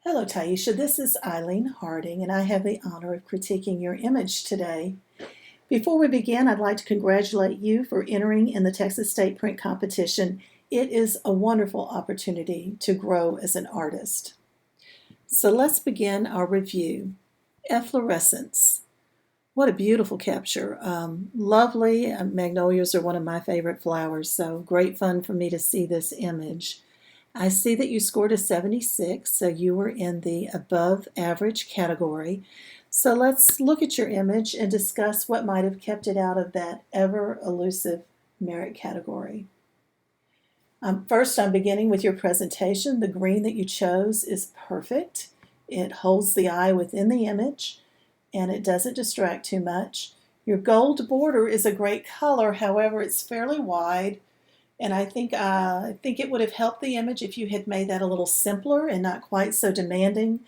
Hello, Tyeshia. This is Eileen Harding, and I have the honor of critiquing your image today. Before we begin, I'd like to congratulate you for entering in the Texas State Print Competition. It is a wonderful opportunity to grow as an artist. So let's begin our review. Efflorescence. What a beautiful capture. Lovely. Magnolias are one of my favorite flowers, so great fun for me to see this image. I see that you scored a 76, so you were in the above average category. So let's look at your image and discuss what might have kept it out of that ever elusive merit category. First, I'm beginning with your presentation. The green that you chose is perfect. It holds the eye within the image, and it doesn't distract too much. Your gold border is a great color, however, it's fairly wide. And I think it would have helped the image if you had made that a little simpler and not quite so demanding.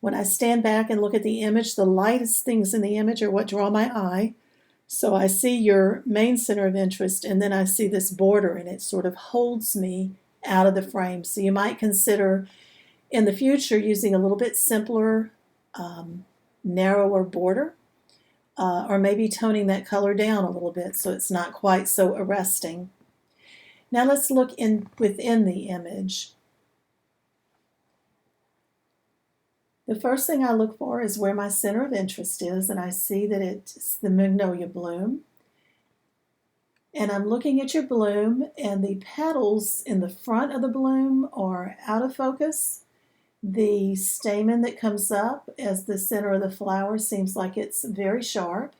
When I stand back and look at the image, the lightest things in the image are what draw my eye. So I see your main center of interest, and then I see this border, and it sort of holds me out of the frame. So you might consider in the future using a little bit simpler, narrower border, or maybe toning that color down a little bit so it's not quite so arresting. Now let's look within the image. The first thing I look for is where my center of interest is, and I see that it's the magnolia bloom. And I'm looking at your bloom, and the petals in the front of the bloom are out of focus. The stamen that comes up as the center of the flower seems like it's very sharp.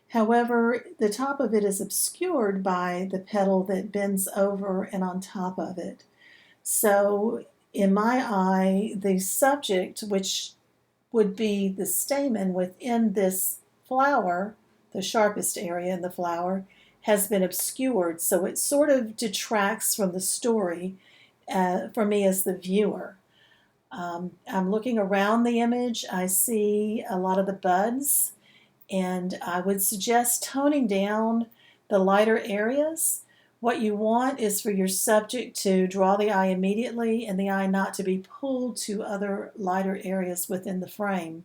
However, the top of it is obscured by the petal that bends over and on top of it. So in my eye, the subject, which would be the stamen within this flower, the sharpest area in the flower, has been obscured. So it sort of detracts from the story for me as the viewer. I'm looking around the image. I see a lot of the buds. And I would suggest toning down the lighter areas. What you want is for your subject to draw the eye immediately and the eye not to be pulled to other lighter areas within the frame.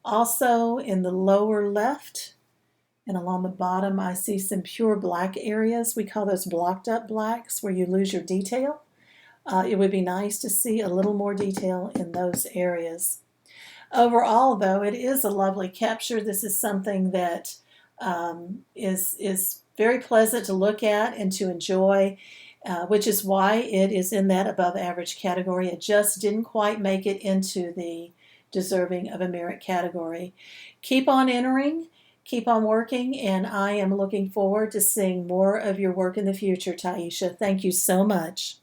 Also, in the lower left and along the bottom, I see some pure black areas. We call those blocked up blacks, where you lose your detail. It would be nice to see a little more detail in those areas. Overall, though, it is a lovely capture. This is something that is very pleasant to look at and to enjoy, which is why it is in that above average category. It just didn't quite make it into the deserving of a merit category. Keep on entering, keep on working, and I am looking forward to seeing more of your work in the future, Tyeshia. Thank you so much.